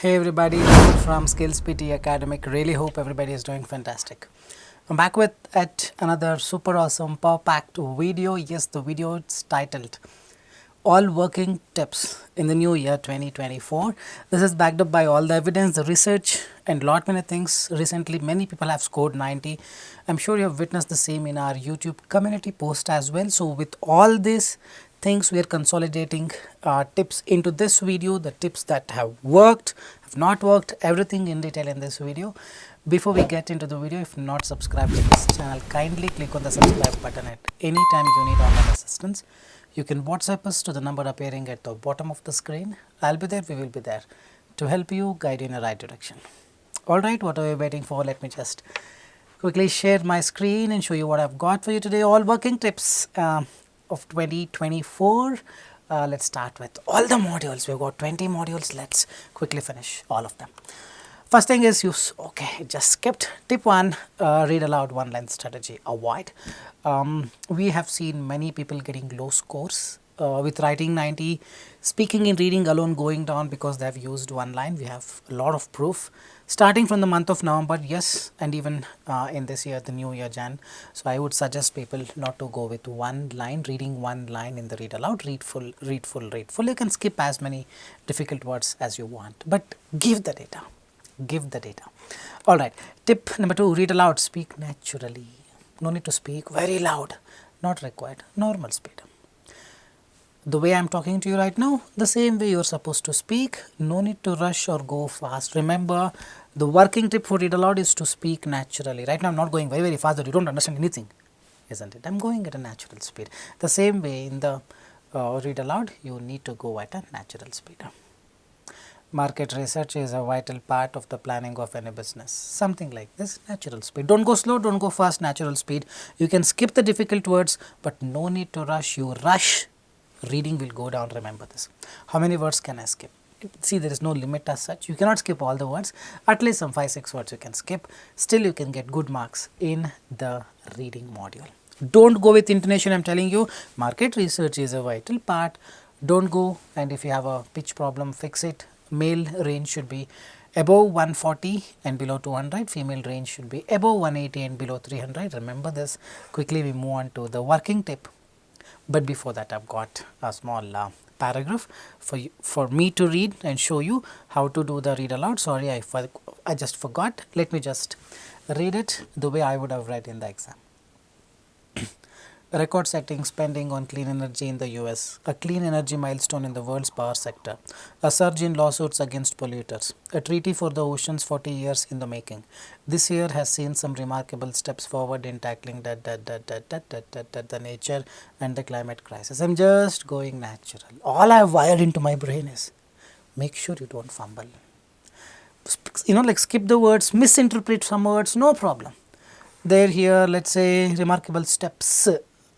Hey everybody, Nakul from SKILLS PTE ACADEMIC. Really hope everybody is doing fantastic. I'm back with another super awesome power packed video. Yes, the video is titled All Working Tips in the New Year 2024. This is backed up by all the evidence, the research and lot many things. Recently many people have scored 90. I'm sure you have witnessed the same in our YouTube community post as well. So with all this things, we are consolidating tips into this video, the tips that have worked, have not worked, everything in detail in this video. Before we get into the video, if not subscribed to this channel, kindly click on the subscribe button at any time you need online assistance. You can WhatsApp us to the number appearing at the bottom of the screen. I'll be there, we will be there to help you, guide you in the right direction. Alright, what are you waiting for? Let me just quickly share my screen and show you what I've got for you today. All working tips of 2024. Let's start with all the modules. We've got 20 modules. Let's quickly finish all of them. First thing is use, okay, just skipped. Tip 1, read aloud one line strategy, avoid. We have seen many people getting low scores with writing 90, speaking and reading alone going down because they have used one line. We have a lot of proof starting from the month of November, yes, and even in this year, the new year Jan. So I would suggest people not to go with one line, reading one line in the read aloud, read full, read full, read full. You can skip as many difficult words as you want, but give the data. Give the data. Alright, tip number 2, read aloud, speak naturally. No need to speak very loud, not required, normal speed. The way I am talking to you right now, the same way you are supposed to speak, no need to rush or go fast. Remember, the working tip for read aloud is to speak naturally. Right now I am not going very fast that you don't understand anything, isn't it? I am going at a natural speed. The same way in the read aloud, you need to go at a natural speed. Market research is a vital part of the planning of any business. Something like this, natural speed. Don't go slow, don't go fast, natural speed. You can skip the difficult words, but no need to rush. You rush, reading will go down. Remember this. How many words can I skip? See, there is no limit as such. You cannot skip all the words. At least some 5-6 words you can skip. Still you can get good marks in the reading module. Don't go with intonation. I am telling you, market research is a vital part. Don't go, and if you have a pitch problem, fix it. Male range should be above 140 and below 200. Female range should be above 180 and below 300. Remember this. Quickly we move on to the working tip. But before that, I've got a small paragraph for me to read and show you how to do the read aloud. Sorry, I just forgot. Let me just read it the way I would have read in the exam. Record-setting spending on clean energy in the US, a clean energy milestone in the world's power sector, a surge in lawsuits against polluters, a treaty for the oceans 40 years in the making. This year has seen some remarkable steps forward in tackling the nature and the climate crisis. I'm just going natural. All I have wired into my brain is, make sure you don't fumble. You know, like skip the words, misinterpret some words, no problem. There, here, let's say remarkable steps.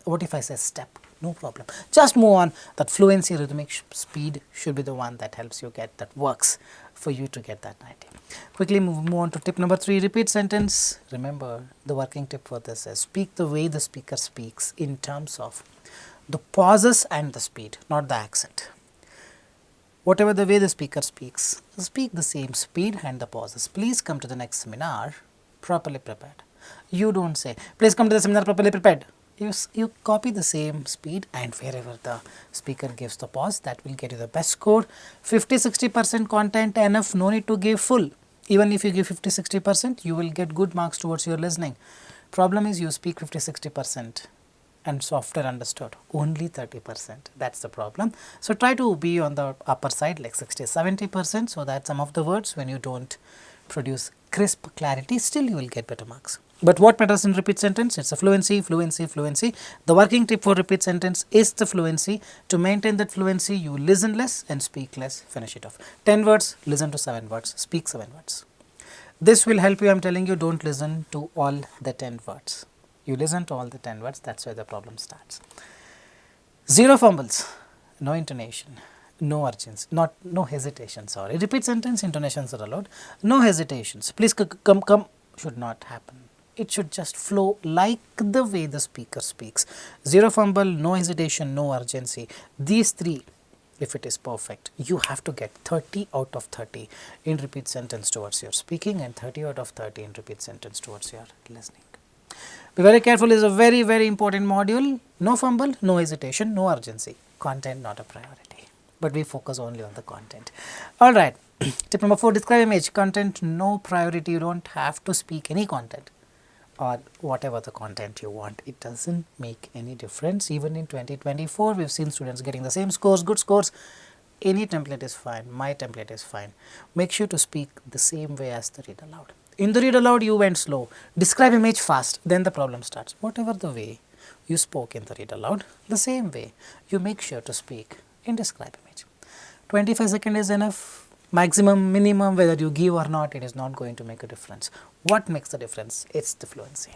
What if I say step? No problem. Just move on. That fluency, rhythmic speed should be the one that helps you get, that works for you to get that 90. Quickly move on to tip number 3, repeat sentence. Remember, the working tip for this is speak the way the speaker speaks in terms of the pauses and the speed, not the accent. Whatever the way the speaker speaks, speak the same speed and the pauses. Please come to the next seminar properly prepared. You don't say, please come to the seminar properly prepared. You copy the same speed, and wherever the speaker gives the pause, that will get you the best score. 50-60% content enough, no need to give full. Even if you give 50-60%, you will get good marks towards your listening. Problem is you speak 50-60% and software understood only 30%. That's the problem. So try to be on the upper side like 60-70%, so that some of the words, when you don't produce crisp clarity, still you will get better marks. But what matters in repeat sentence? It's a fluency, fluency, fluency. The working tip for repeat sentence is the fluency. To maintain that fluency, you listen less and speak less. Finish it off. 10 words, listen to 7 words, speak 7 words. This will help you. I'm telling you, don't listen to all the 10 words. You listen to all the 10 words, that's where the problem starts. 0 fumbles, no intonation, no urgency, no hesitation, sorry. Repeat sentence, intonations are allowed. No hesitations. Please come should not happen. It should just flow like the way the speaker speaks. 0 fumble, no hesitation, no urgency. These 3 if it is perfect. You have to get 30 out of 30 in repeat sentence towards your speaking and 30 out of 30 in repeat sentence towards your listening. Be very careful, is a very, very important module. No fumble, no hesitation, no urgency. Content not a priority, but we focus only on the content. Alright, tip number 4, describe image. Content no priority. You don't have to speak any content or whatever the content you want. It doesn't make any difference. Even in 2024, we've seen students getting the same scores, good scores. Any template is fine, my template is fine. Make sure to speak the same way as the read aloud. In the read aloud, you went slow. Describe image fast, then the problem starts. Whatever the way you spoke in the read aloud, the same way you make sure to speak in describe image. 25 seconds is enough. Maximum, minimum, whether you give or not, it is not going to make a difference. What makes the difference? It's the fluency.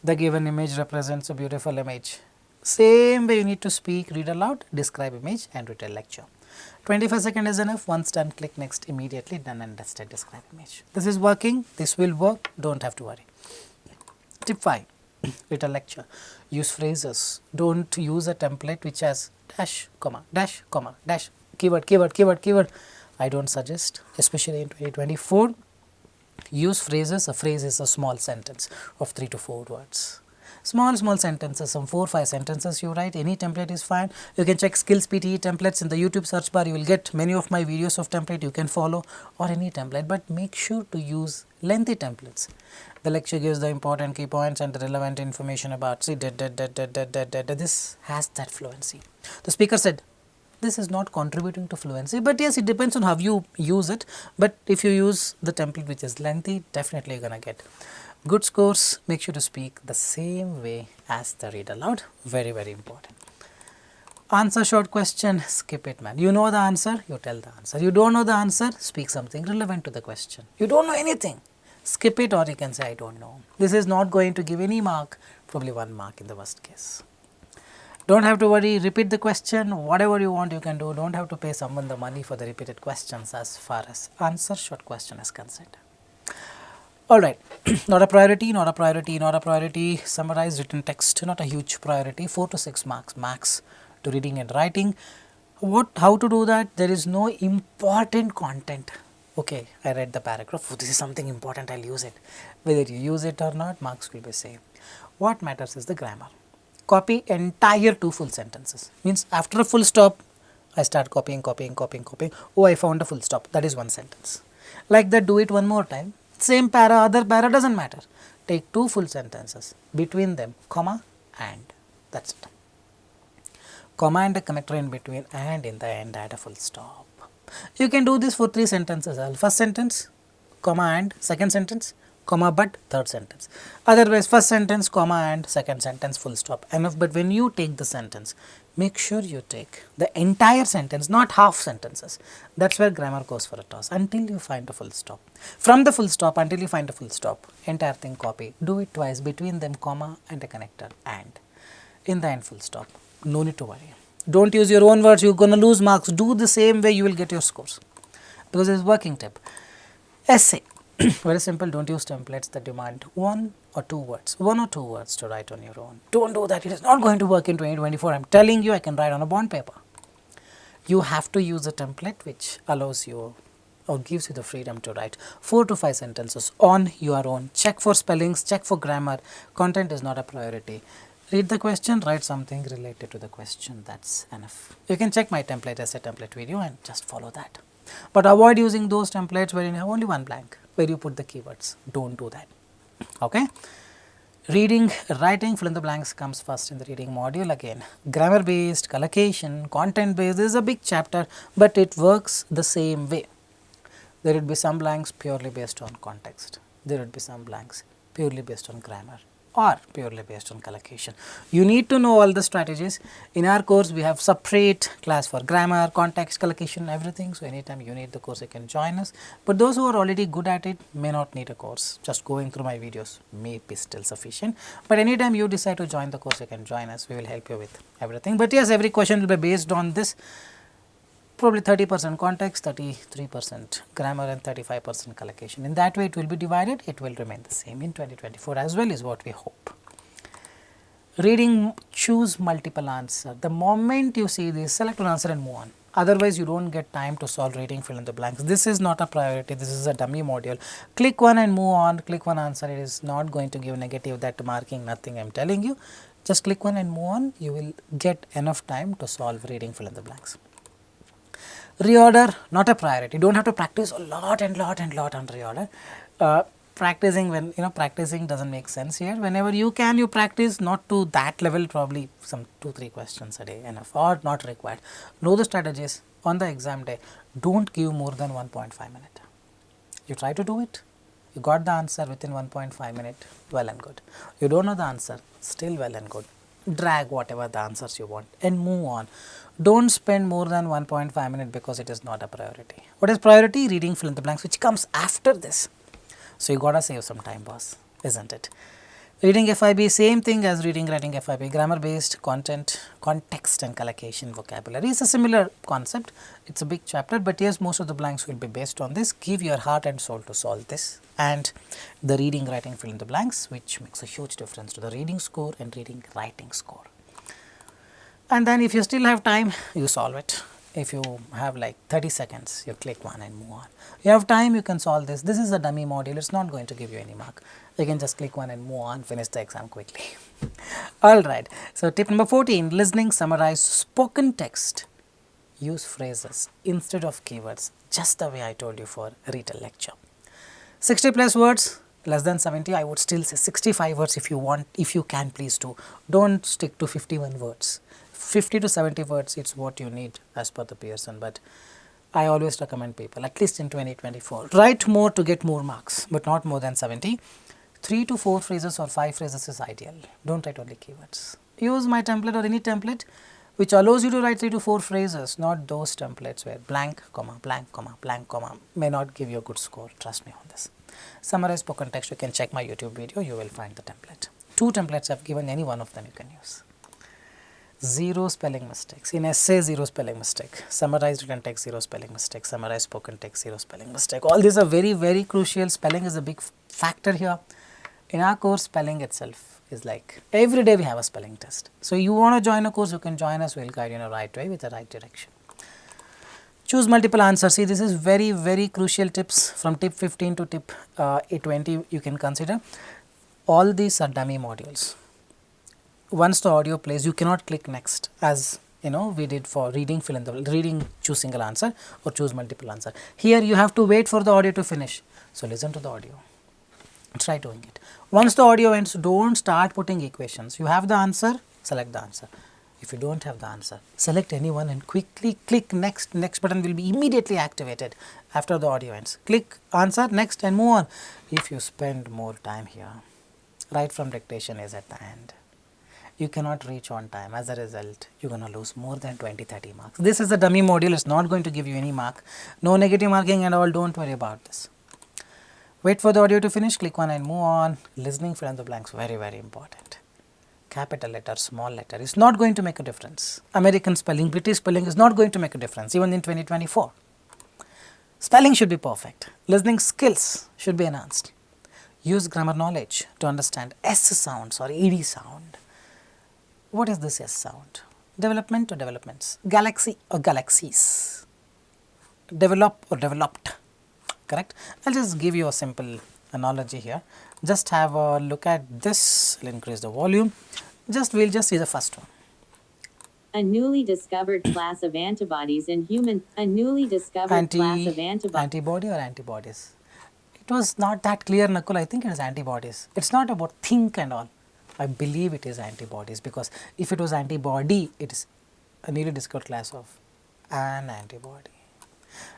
The given image represents a beautiful image. Same way you need to speak, read aloud, describe image and retell lecture. 25 seconds is enough. Once done, click next, immediately done and dusted, describe image. This is working, this will work, don't have to worry. Tip 5, retell lecture. Use phrases. Don't use a template which has dash, comma, dash, comma, dash, keyword, keyword, keyword, keyword. I don't suggest, especially in 2024, use phrases. A phrase is a small sentence of 3 to 4 words. Small sentences, some 4-5 sentences you write. Any template is fine. You can check Skills PTE templates in the YouTube search bar. You will get many of my videos of template you can follow, or any template, but make sure to use lengthy templates. The lecture gives the important key points and the relevant information about, see, this has that fluency. The speaker said, this is not contributing to fluency, but yes, it depends on how you use it. But if you use the template which is lengthy, definitely you're gonna get good scores. Make sure to speak the same way as the read aloud. Very, very important. Answer short question, skip it, man. You know the answer, you tell the answer. You don't know the answer, speak something relevant to the question. You don't know anything, skip it, or you can say I don't know. This is not going to give any mark, probably 1 mark in the worst case. Don't have to worry, repeat the question, whatever you want you can do. Don't have to pay someone the money for the repeated questions as far as answer short question is concerned. Alright, not a priority, not a priority, not a priority. Summarize written text, not a huge priority. 4 to 6 marks max to reading and writing. How to do that? There is no important content. Okay, I read the paragraph, this is something important, I'll use it. Whether you use it or not, marks will be same. What matters is the grammar. Copy entire 2 full sentences. Means after a full stop, I start copying. Oh, I found a full stop. That is 1 sentence. Like that, do it 1 more time. Same para, other para, doesn't matter. Take 2 full sentences. Between them, comma and. That's it. Comma and a connector in between, and in the end add a full stop. You can do this for 3 sentences. First sentence, comma and, second sentence, comma but, third sentence. Otherwise, first sentence, comma and, second sentence, full stop. Enough. But when you take the sentence, make sure you take the entire sentence, not half sentences. That's where grammar goes for a toss until you find a full stop. From the full stop until you find a full stop, entire thing copy. Do it twice, between them, comma and a connector, and in the end full stop. No need to worry. Don't use your own words, you're going to lose marks. Do the same way, you will get your scores. Because it's working tip. Essay. Very simple. Don't use templates that demand 1 or 2 words. 1 or 2 words to write on your own. Don't do that. It is not going to work in 2024. I'm telling you, I can write on a bond paper. You have to use a template which allows you or gives you the freedom to write 4 to 5 sentences on your own. Check for spellings, check for grammar. Content is not a priority. Read the question, write something related to the question. That's enough. You can check my template as a template video and just follow that. But avoid using those templates where you have only 1 blank, where you put the keywords. Don't do that. Okay. Reading, writing, fill in the blanks comes first in the reading module. Again, grammar based, collocation, content based. This is a big chapter, but it works the same way. There would be some blanks purely based on context. There would be some blanks purely based on grammar or purely based on collocation. You need to know all the strategies. In our course, we have separate class for grammar, context, collocation, everything. So, anytime you need the course, you can join us. But those who are already good at it may not need a course. Just going through my videos may be still sufficient. But anytime you decide to join the course, you can join us. We will help you with everything. But yes, every question will be based on this. Probably 30% context, 33% grammar and 35% collocation. In that way, it will be divided. It will remain the same in 2024 as well, is what we hope. Reading, choose multiple answer. The moment you see this, select one answer and move on. Otherwise, you don't get time to solve reading fill in the blanks. This is not a priority. This is a dummy module. Click one and move on. Click one answer. It is not going to give negative that marking, nothing. I am telling you. Just click one and move on. You will get enough time to solve reading fill in the blanks. Reorder, not a priority. Don't have to practice a lot on reorder. Practicing when practicing doesn't make sense here. Whenever you can, you practice, not to that level, probably some 2-3 questions a day enough or not required. Know the strategies on the exam day. Don't give more than 1.5 minutes. You try to do it, you got the answer within 1.5 minutes, well and good. You don't know the answer, still well and good. Drag whatever the answers you want and move on. Don't spend more than 1.5 minutes because it is not a priority. What is priority? Reading fill in the blanks, which comes after this. So you gotta save some time, boss, isn't it? Reading FIB, same thing as reading writing FIB. Grammar based content, context and collocation vocabulary is a similar concept. It's a big chapter, but yes, most of the blanks will be based on this. Give your heart and soul to solve this, and the reading writing fill in the blanks, which makes a huge difference to the reading score and reading writing score. And then if you still have time, you solve it. If you have like 30 seconds, you click one and move on. You have time, you can solve this. This is a dummy module, it's not going to give you any mark. You can just click one and move on, finish the exam quickly. Alright, so tip number 14, listening, summarize spoken text. Use phrases instead of keywords, just the way I told you for retail lecture. 60 plus words, less than 70, I would still say 65 words if you want, if you can, please do. Don't stick to 51 words. 50 to 70 words, it's what you need as per the Pearson, but I always recommend people, at least in 2024, write more to get more marks, but not more than 70. 3 to 4 phrases or 5 phrases is ideal. Don't write only keywords. Use my template or any template which allows you to write 3 to 4 phrases, not those templates where blank, comma, blank, comma, blank, comma may not give you a good score. Trust me on this. Summarize spoken text, you can check my YouTube video, you will find the template. 2 templates I've given, any one of them you can use. 0 spelling mistakes. In essay, 0 spelling mistake. Summarize written text, 0 spelling mistake. Summarize spoken text, 0 spelling mistake. All these are very, very crucial. Spelling is a big factor here. In our course, spelling itself is like, every day we have a spelling test. So you want to join a course, you can join us, we will guide you in a right way with the right direction. Choose multiple answers. See, this is very, very crucial tips from tip 15 to tip 20 you can consider. All these are dummy modules. Once the audio plays, you cannot click next, as you know we did for reading fill in the reading, choose single answer or choose multiple answer. Here you have to wait for the audio to finish. So listen to the audio. Try doing it. Once the audio ends, don't start putting equations. You have the answer, select the answer. If you don't have the answer, select anyone and quickly click next. Next button will be immediately activated after the audio ends. Click answer, next, and move on. If you spend more time here, right from dictation is at the end. You cannot reach on time. As a result, you're going to lose more than 20-30 marks. This is a dummy module. It's not going to give you any mark. No negative marking and all. Don't worry about this. Wait for the audio to finish. Click one and move on. Listening, fill in the blanks. Very, very important. Capital letter, small letter is not going to make a difference. American spelling, British spelling is not going to make a difference even in 2024. Spelling should be perfect. Listening skills should be enhanced. Use grammar knowledge to understand S sounds or ED sound. What is this S sound? Development or developments? Galaxy or galaxies? Develop or developed? Correct? I'll just give you a simple analogy here. Just have a look at this. I'll increase the volume. We'll just see the first one. A newly discovered class of antibodies in human. A newly discovered class of antibodies. Antibody or antibodies? It was not that clear, Nakul. I think it is antibodies. It's not about think and all. I believe it is antibodies, because if it was antibody, it is a newly discovered class of an antibody.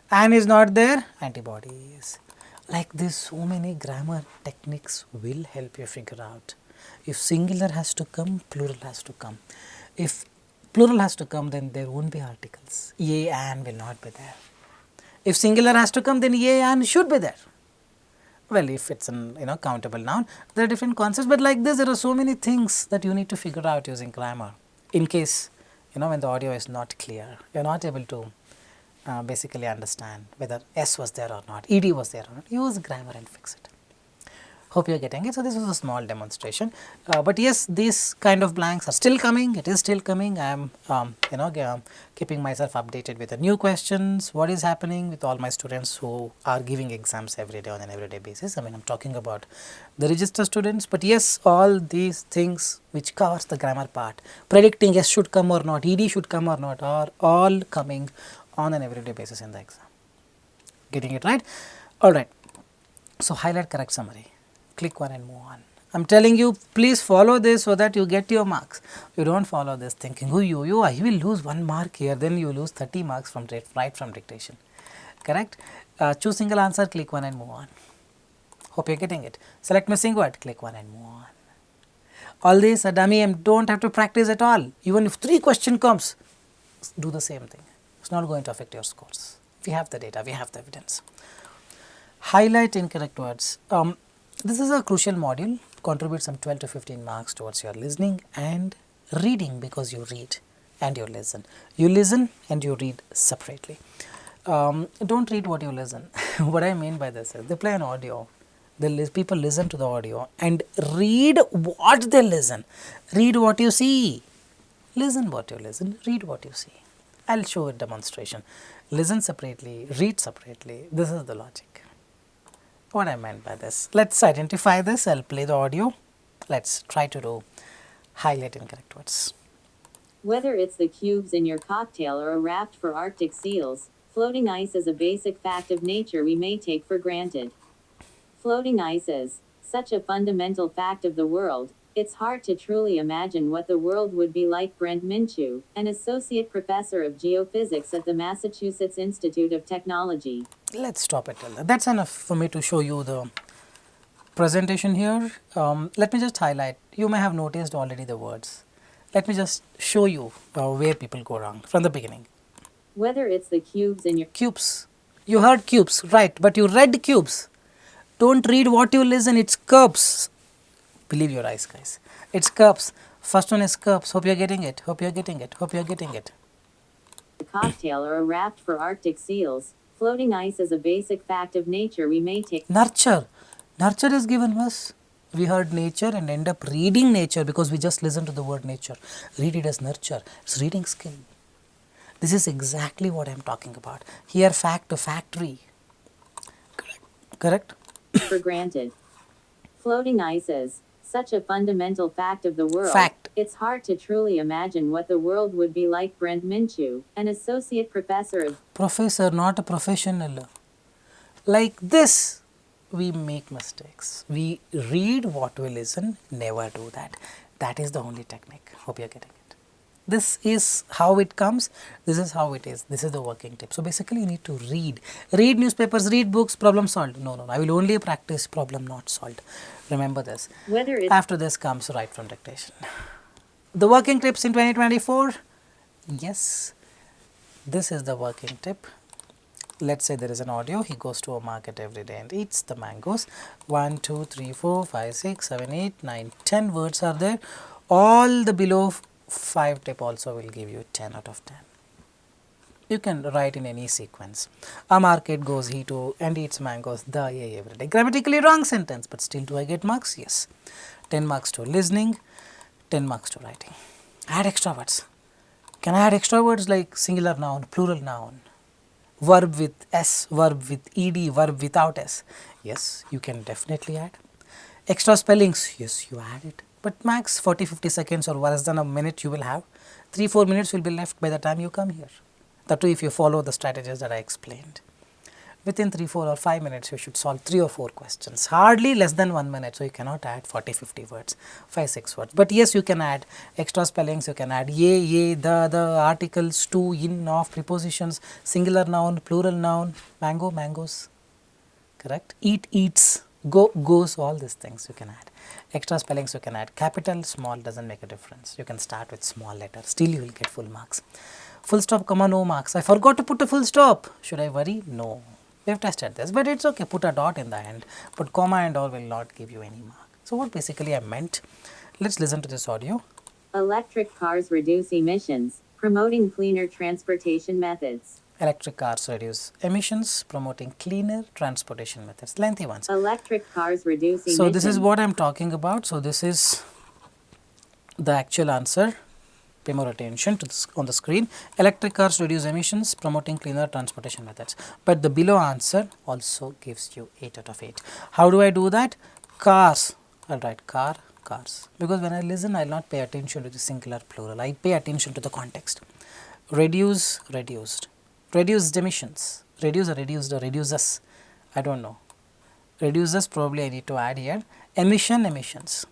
An is not there, antibodies. Like this, so many grammar techniques will help you figure out. If singular has to come, plural has to come. If plural has to come, then there won't be articles. Ye, an will not be there. If singular has to come, then ye, an should be there. Well, if it's an countable noun, there are different concepts, but like this, there are so many things that you need to figure out using grammar. In case, when the audio is not clear, you are not able to basically understand whether S was there or not, ED was there or not, use grammar and fix it. Hope you're getting it. So, this was a small demonstration, but yes, these kind of blanks are still coming. It is still coming. I am keeping myself updated with the new questions, what is happening with all my students who are giving exams every day on an everyday basis. I mean, I am talking about the register students, but yes, all these things which covers the grammar part, predicting yes should come or not, ed should come or not, are all coming on an everyday basis in the exam. Getting it right? Alright. So, highlight correct summary, click one and move on. I am telling you, please follow this so that you get your marks. You do not follow this thinking, oh, I will lose 1 mark here, then you lose 30 marks from right from dictation. Correct? Choose single answer, click one and move on. Hope you are getting it. Select missing word, click one and move on. All this a dummy and do not have to practice at all. Even if 3 question comes, do the same thing. It is not going to affect your scores. We have the data, we have the evidence. Highlight incorrect words. This is a crucial module, contribute some 12 to 15 marks towards your listening and reading, because you read and you listen. You listen and you read separately. Do not read what you listen. What I mean by this is, they play an audio, people listen to the audio and read what they listen. Read what you see. Listen what you listen, read what you see. I will show a demonstration. Listen separately, read separately. This is the logic. What I meant by this. Let us identify this. I will play the audio. Let us try to do highlight incorrect words. Whether it's the cubes in your cocktail or a raft for Arctic seals, floating ice is a basic fact of nature we may take for granted. Floating ice is such a fundamental fact of the world, it's hard to truly imagine what the world would be like. Brent Minshew, an associate professor of geophysics at the Massachusetts Institute of Technology. Let's stop it till that. That's enough for me to show you the presentation here. Let me just highlight. You may have noticed already the words. Let me just show you where people go wrong from the beginning. Whether it's the cubes in your cubes. You heard cubes, right? But you read cubes. Don't read what you listen. It's cups. Believe your eyes, guys. It's cups. First one is cups. Hope you're getting it. Hope you're getting it. Hope you're getting it. A cocktail or a raft for Arctic seals. Floating ice is a basic fact of nature we may take. Nurture. Nurture is given us. We heard nature and end up reading nature because we just listen to the word nature. Read it as nurture. It's reading skill. This is exactly what I am talking about. Here fact to factory. Correct? For granted. Floating ice is such a fundamental fact of the world. Fact. It's hard to truly imagine what the world would be like. Brent Minshew, an associate professor of Professor, not a professional. Like this, we make mistakes. We read what we listen, never do that. That is the only technique. Hope you are getting it. This is how it comes. This is how it is. This is the working tip. So basically, you need to read. Read newspapers, read books, problem solved. No. I will only practice problem not solved. Remember this. After this comes right from dictation. The working tips in 2024. Yes, this is the working tip. Let's say there is an audio. He goes to a market every day and eats the mangoes. 1, 2, 3, 4, 5, 6, 7, 8, 9, 10 words are there. All the below 5 tip also will give you 10 out of 10. You can write in any sequence. A market goes he to and eats mangoes every day. Grammatically wrong sentence, but still do I get marks? Yes. 10 marks to listening, 10 marks to writing. Add extra words. Can I add extra words like singular noun, plural noun, verb with S, verb with ED, verb without S? Yes, you can definitely add. Extra spellings? Yes, you add it. But max 40-50 seconds or less than a minute you will have. 3-4 minutes will be left by the time you come here. That too if you follow the strategies that I explained. Within 3, 4 or 5 minutes you should solve 3 or 4 questions. Hardly less than 1 minute. So you cannot add 40-50 words, 5-6 words. But yes, you can add extra spellings. You can add ye, the, articles, to, in, of, prepositions, singular noun, plural noun, mango, mangoes. Correct? Eat, eats, go, goes, all these things you can add. Extra spellings you can add. Capital, small doesn't make a difference. You can start with small letter. Still you will get full marks. Full stop, comma, no marks. I forgot to put a full stop. Should I worry? No. We have tested this, but it's okay. Put a dot in the end. Put comma and all will not give you any mark. So what basically I meant, let's listen to this audio. Electric cars reduce emissions, promoting cleaner transportation methods. Electric cars reduce emissions, promoting cleaner transportation methods. Lengthy ones. Electric cars reduce emissions. So this is what I am talking about. So this is the actual answer. Pay more attention to this on the screen. Electric cars reduce emissions, promoting cleaner transportation methods. But the below answer also gives you 8 out of 8. How do I do that? Cars. I'll write car, cars. Because when I listen, I'll not pay attention to the singular plural. I pay attention to the context. Reduce, reduced. Reduced emissions. Reduce or reduced or reduces. I don't know. Reduces probably I need to add here. Emission, emissions.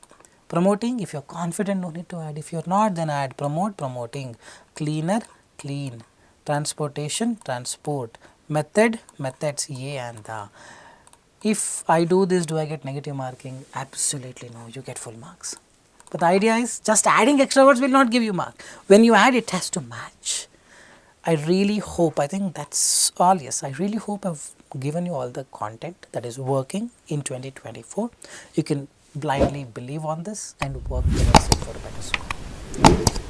Promoting, if you're confident, no need to add. If you're not, then add promote, promoting. Cleaner, clean. Transportation, transport. Method, methods, ye and the. If I do this, do I get negative marking? Absolutely no, you get full marks. But the idea is just adding extra words will not give you mark. When you add, it has to match. I really hope, I think that's all. Yes, I really hope I've given you all the content that is working in 2024. You can blindly believe on this and work towards it for a better score.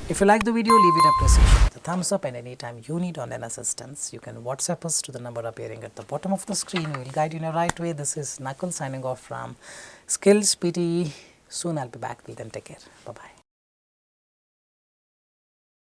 If you like the video, leave it appreciation with a thumbs up, and anytime you need online assistance, you can WhatsApp us to the number appearing at the bottom of the screen. We will guide you in the right way. This is Nakul signing off from Skills PTE. Soon I'll be back. Till then, take care. Bye-bye.